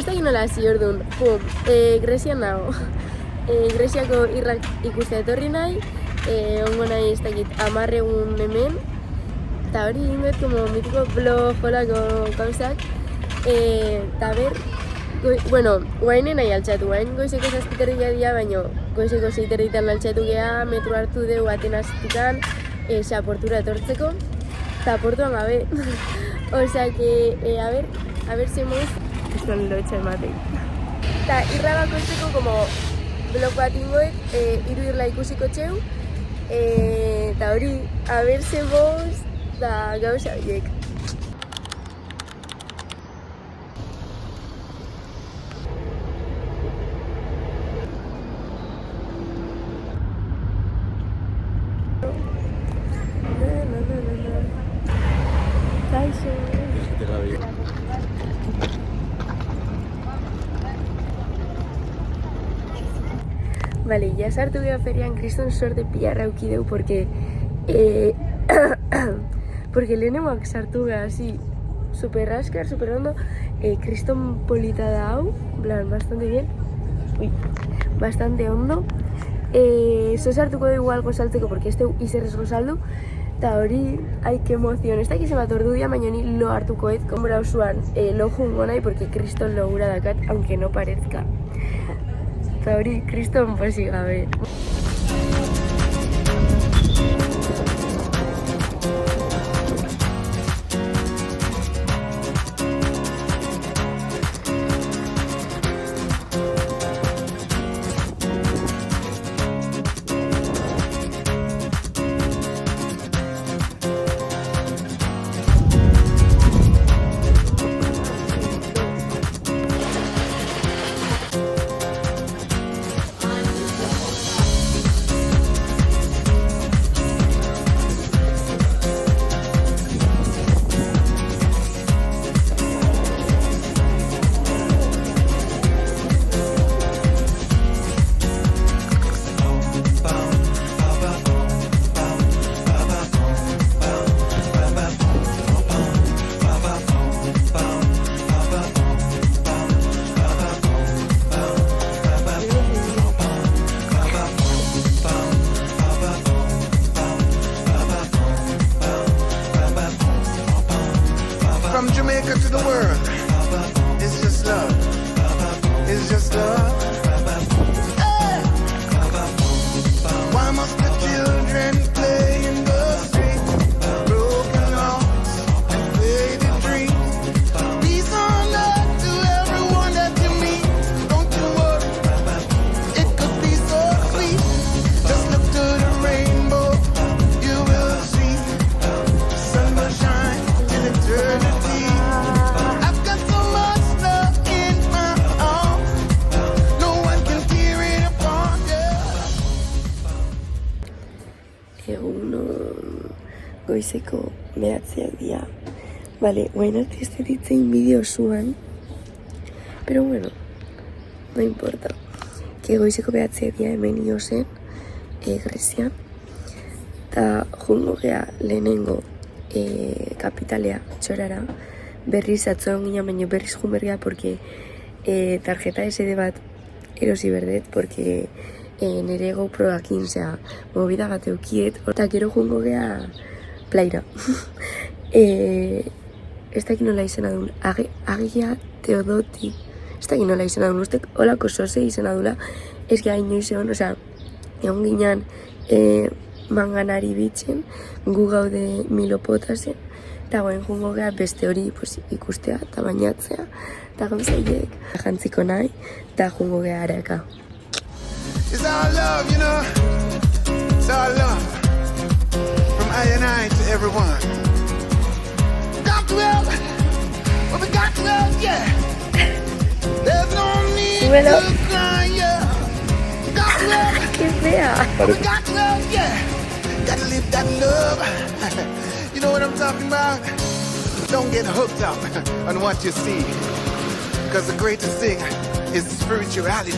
Ez da ginola hasi orduan, Grezian nago. Greziako irrak ikustea etorri nahi, ongo nahi ez dakit 10 egun hemen, eta hori inget, como mitiko blog, jolako gauzak, eta ber, guainen nahi altxatu, guain goizeko 7 dia, baina goizeko 6 ditan altxatu geha, metro hartu dugu Atenaztikan, portura etortzeko, eta portuan gabe. Osea que, a ver si hemos... Esto no lo he hecho de mate. Eta irra bakoitzeko, como blog bat ingoek, hiru irla ikusiko txeu, eta hori, a ver si hemos... Da gauza horiek. Vale, ya sartu geha ferian kriston sorte pillarra eukideu, porque lehenemoak sartu geha, así, super raskar, super ondo, kriston polita da hau, plan, bastante bien, bastante ondo, zo sartuko dugu algo saltzeko, porque este izerrezko saldu, eta hori, ai, que emoción, ez da ekize bat ordu dia, baina ni lo hartuko ez, konbora usuan, lo jungo nahi, porque kriston logura dakat, aunque no parezca. Eta hori, kriston posi gabe. From Jamaica to the world, it's just love, it's just love. Hey! Why must the children play in the street? Broken hearts and faded dreams. Peace on earth to everyone that you meet. Don't you worry, it could be so sweet. Just look to the rainbow, you will see. The sun will shine till eternity. Goizeko 9 dia. Vale, guain arte ez ditzein bideo zuan, pero bueno, no importa. Que goizeko 9 dia hemen io zen, Grezian, eta jungo gea lehenengo kapitalea txorara, berriz atzoen ginen, baina berriz jun bergea, porque tarjeta SD bat erosi berdet, porque nire GoProakin, zera, movida bat eukiet, eta gero jungo gea plaira. Ez dakit nola izena duen, Agia Teodoti, ez dakit nola izena duen, ustek holako soze izena dula, ez gai inoiz egon, osea, egon ginean manganari bitzen, gu gaude milopotasen, eta goen jungo gea beste hori ikustea eta bainatzea, eta gauzaiek jantziko nahi, eta jungo gea araka. It's our love, you know, it's our love. From I and I to everyone. Got to help, but we got to help, yeah. There's no need to cry, yeah. Got to help, ¡Qué fea! but we got to help, yeah. Gotta live that love. You know what I'm talking about? Don't get hooked up on what you see. Because the greatest thing is spirituality.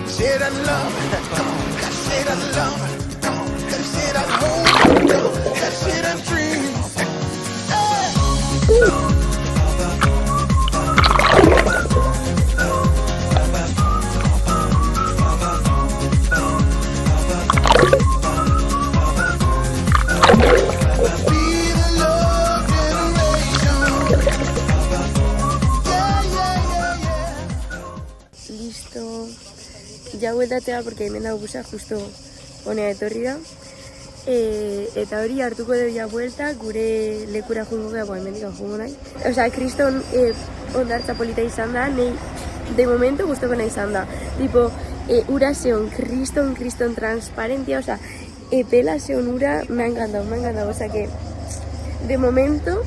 Share that love, come on, gotta share that love, come on, gotta share that hope, come on, gotta share that dreams. Hey! ja bueltatzea, porque hemen dago busa justo honea etorri da. Eta hori hartuko dugu ja buelta, gure lekura jungo gara, hemendik jungo nahi. Osea, kriston ondartza polita izan da, nahi de momento gustoko nahi izan da. Tipo, ura zeon kriston transparentia, osea, epela zeon ura, me ha encantado, osea que de momento,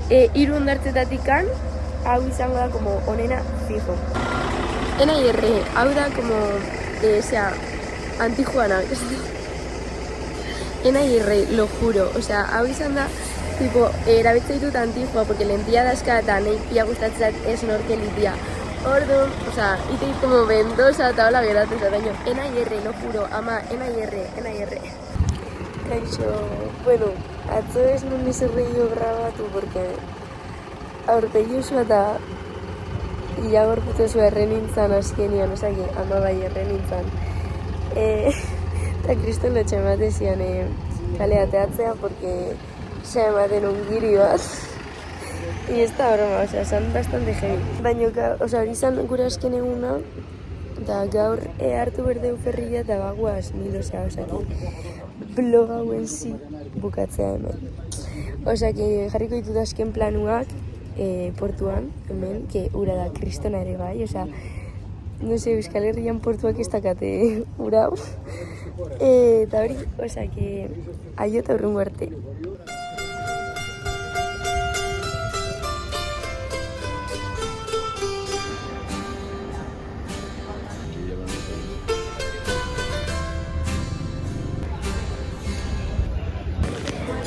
3 ondartzetatikan, hau izango da como onena fijo. NIR, hau da como, sea, antijuana, NIR, lo juro, osea, hau izan da, tipo, erabiltze ditut antijua, porque lentia dazka eta nahi pia gustatzat snorkelitia. Orduan, osea, iteit como vendosa eta hola geratzen da daño. NIR, lo juro, ama, NIR. Kaixo, bueno, atzo ez nun nizerreio grabatu, porque aurpegi oso eta ia gorputu oso errenintzan azkenian, osea, ama bai errenintzan. Eta kriston lotxe emate zian kale ateatzea, porque se ematen ungiri bat. Y ez da broma, osea, san bastante heavy. Baina, osea, hori zan gure azken eguna, eta gaur hartu berdeu ferria eta bagoaz milosea, osea, blog hauen zi bukatzea hemen. Osea, jarriko ditut azken planuak portuan, hemen, que ura da kristona ere bai, osea, no sé, Euskal Herrian portuak ez dakate ura. Eta hori, osea, aio eta urrungo arte.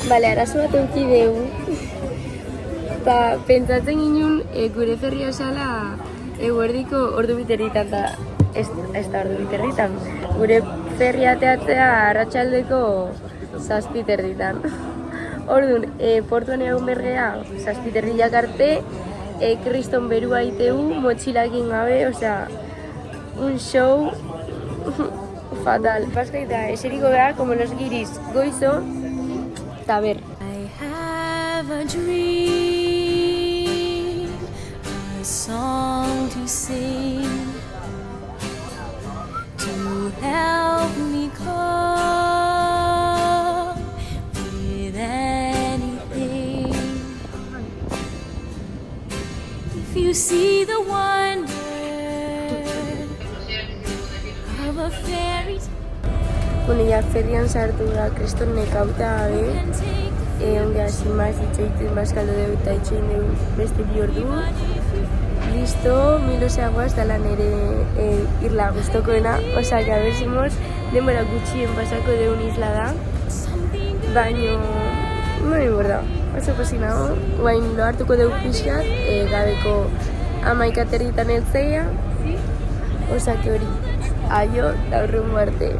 Bale, arazo bat euki dugu. Eta pentsatzen ginen gure ferria esala eguerdiko ordu biterritan, eta ez da ordu biterritan. Gure ferria ateatzea arratsaldeko 7:30. Orduan, portuan egun bergea 7:30 arte, kriston berua itegu, motxilakin gabe, osea, un show fatal. Paskaita, eseriko beha, como los guiris, goizo, eta ber. I have a dream, a song to sing, to help me cope with anything. If you see the wonder of a fairy tale, Bueno, ja ferrian sartu da kriston nekauta gabe, onge hasi maz itxoitu bazkaldo dugu eta itxoin dugu beste 2 ordu. Listo, miloseagoaz dala nere irla gustokoena, osea, que a ver simos denbora gutxien pasako deun isla da, baino, no me importa, oso posinago, guain lo hartuko dugu pixkat, gabeko 11:30 heltzeia, osea, que hori, aio, eta urrungo arte.